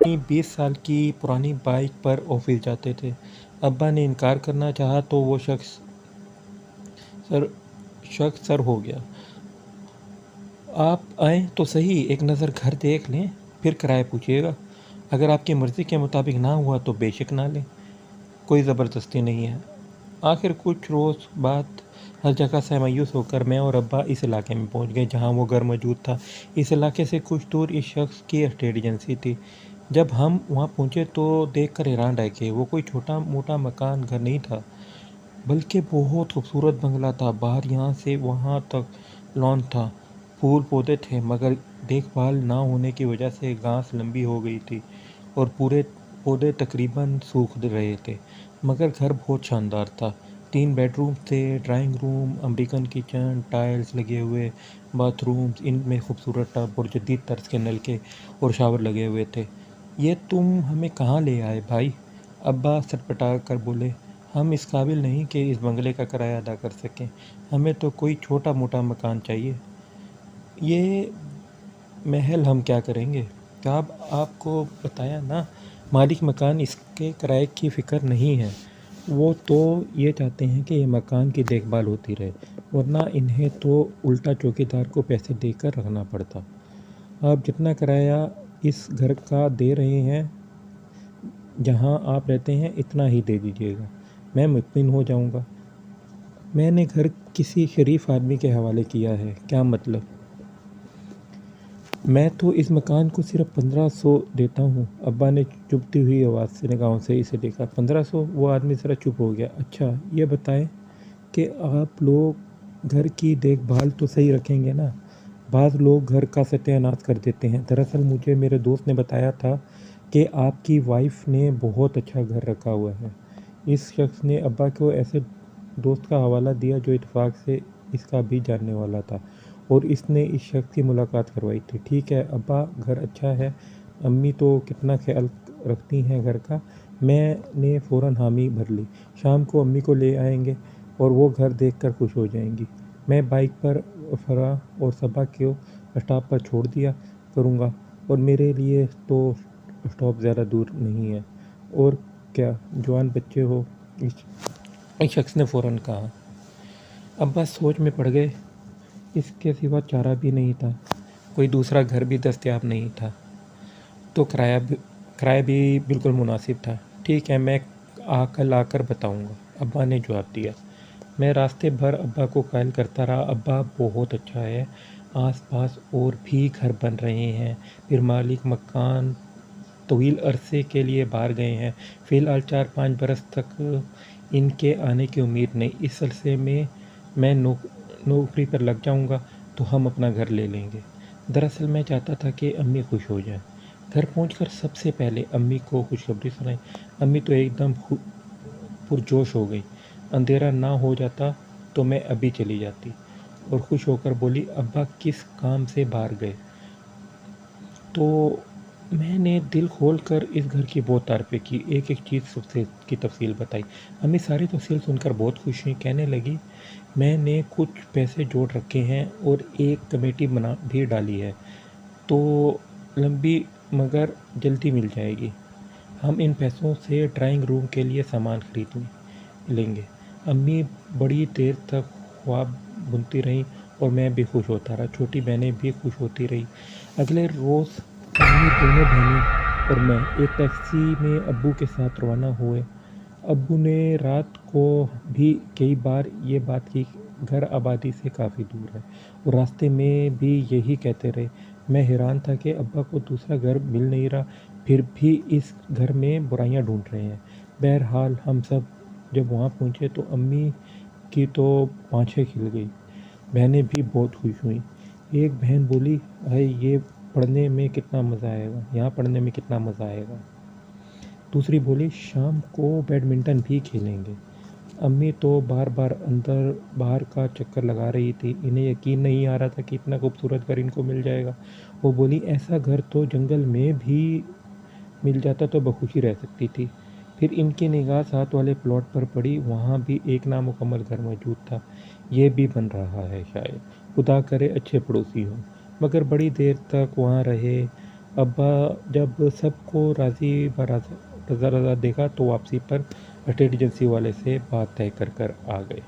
अपनी 20 साल की पुरानी बाइक पर ऑफिस जाते थे। अब्बा ने इनकार करना चाहा तो वो शख्स सर हो गया। आप आएँ तो सही, एक नज़र घर देख लें, फिर किराया पूछिएगा। अगर आपकी मर्ज़ी के मुताबिक ना हुआ तो बेशक ना लें, कोई ज़बरदस्ती नहीं है। आखिर कुछ रोज़ बाद हर जगह से मायूस होकर मैं और अब्बा इस इलाके में पहुंच गए जहां वो घर मौजूद था। इस इलाके से कुछ दूर इस शख्स की एस्टेट एजेंसी थी। जब हम वहां पहुंचे तो देखकर हैरान रह गए। वो कोई छोटा मोटा मकान घर नहीं था, बल्कि बहुत खूबसूरत बंगला था। बाहर यहाँ से वहाँ तक लॉन था, फूल पौधे थे, मगर देखभाल ना होने की वजह से घास लंबी हो गई थी और पूरे पौधे तकरीबन सूख रहे थे। मगर घर बहुत शानदार था। 3 बेडरूम थे, drawing room, American kitchen, tiles लगे हुए बाथरूम्स, इनमें खूबसूरत टब और जदीद तर्ज के नलके और शावर लगे हुए थे। ये तुम हमें कहाँ ले आए भाई? अब्बा सटपटा कर बोले, हम इस काबिल नहीं कि इस बंगले का किराया अदा कर सकें। हमें तो कोई छोटा मोटा मकान चाहिए। ये महल हम क्या करेंगे? साहब, आपको बताया ना, मालिक मकान इसके किराए की फ़िक्र नहीं है। वो तो ये चाहते हैं कि ये मकान की देखभाल होती रहे, वरना इन्हें तो उल्टा चौकीदार को पैसे देकर रखना पड़ता। आप जितना किराया इस घर का दे रहे हैं, जहाँ आप रहते हैं, इतना ही दे दीजिएगा, मैं मुतमिन हो जाऊँगा। मैंने घर किसी शरीफ आदमी के हवाले किया है। क्या मतलब? मैं तो इस मकान को सिर्फ 1500 देता हूँ। अब्बा ने चुभती हुई आवाज़ से निगाहों से इसे देखा। 1500? वो आदमी ज़रा चुप हो गया। अच्छा, ये बताएं कि आप लोग घर की देखभाल तो सही रखेंगे ना? बाज़ लोग घर का सत्यानाश कर देते हैं। दरअसल मुझे मेरे दोस्त ने बताया था कि आपकी वाइफ ने बहुत अच्छा घर रखा हुआ है। इस शख्स ने अब्बा को ऐसे दोस्त का हवाला दिया जो इत्तेफाक से इसका भी जानने वाला था, और इसने इस शख्स की मुलाकात करवाई थी। ठीक है अब्बा, घर अच्छा है। अम्मी तो कितना ख्याल रखती हैं घर का। मैंने फ़ौरन हामी भर ली। शाम को अम्मी को ले आएंगे और वो घर देखकर खुश हो जाएंगी। मैं बाइक पर फराह और सबा को स्टॉप पर छोड़ दिया करूँगा, और मेरे लिए तो स्टॉप ज़्यादा दूर नहीं है। और क्या जवान बच्चे हो, इस शख्स ने फ़ौरन कहा। अब्बा सोच में पड़ गए। इसके सिवा चारा भी नहीं था, कोई दूसरा घर भी दस्तयाब नहीं था, तो किराया भी बिल्कुल मुनासिब था। ठीक है, मैं कल आकर बताऊंगा, अब्बा ने जवाब दिया। मैं रास्ते भर अब्बा को कायल करता रहा। अब्बा, बहुत अच्छा है, आस-पास और भी घर बन रहे हैं। फिर मालिक मकान तवील अरसे के लिए बाहर गए हैं। फ़िलहाल 4-5 बरस तक इनके आने की उम्मीद नहीं। इस अरसे में मैं नौकरी पर लग जाऊंगा तो हम अपना घर ले लेंगे। दरअसल मैं चाहता था कि अम्मी खुश हो जाएं। घर पहुंचकर सबसे पहले अम्मी को खुशखबरी सुनाई। अम्मी तो एकदम पुरजोश हो गई। अंधेरा ना हो जाता तो मैं अभी चली जाती, और खुश होकर बोली, अब्बा किस काम से बाहर गए? तो मैंने दिल खोल कर इस घर की बहुत तारीफ़ें की, एक-एक चीज़ सबसे की तफ़सील बताई। अम्मी सारी तफ़सील सुनकर बहुत खुश हुईं। कहने लगी, मैंने कुछ पैसे जोड़ रखे हैं और एक कमेटी बना भी डाली है, तो लंबी मगर जल्दी मिल जाएगी। हम इन पैसों से ड्राइंग रूम के लिए सामान खरीद लेंगे। अम्मी बड़ी देर तक ख्वाब बुनती रहीं और मैं भी खुश होता रहा। छोटी बहनें भी खुश होती रहीं। अगले रोज़ अम्मी, दोनों बहनें और मैं एक टैक्सी में अब्बू के साथ रवाना हुए। अब्बू ने रात को भी कई बार ये बात की, घर आबादी से काफ़ी दूर है, और रास्ते में भी यही कहते रहे। मैं हैरान था कि अब्बा को दूसरा घर मिल नहीं रहा, फिर भी इस घर में बुराइयां ढूंढ रहे हैं। बहरहाल हम सब जब वहाँ पहुँचे तो अम्मी की तो पाँछें खिल गई। बहनें भी बहुत खुश हुईं। एक बहन बोली, अरे ये पढ़ने में कितना मज़ा आएगा, यहाँ पढ़ने में कितना मज़ा आएगा। दूसरी बोली, शाम को बैडमिंटन भी खेलेंगे। अम्मी तो बार बार अंदर बाहर का चक्कर लगा रही थी। इन्हें यकीन नहीं आ रहा था कि इतना खूबसूरत घर इनको मिल जाएगा। वो बोली, ऐसा घर तो जंगल में भी मिल जाता तो बखुशी रह सकती थी। फिर इनकी निगाह साथ वाले प्लॉट पर पड़ी। वहाँ भी एक नामुकम्मल घर मौजूद था। ये भी बन रहा है शायद, खुदा करे अच्छे पड़ोसी हों। मगर बड़ी देर तक वहाँ रहे अब्बा जब सबको राज़ी रज़ा रज़ा देखा तो वापसी पर स्टेट एजेंसी वाले से बात तय कर आ गए।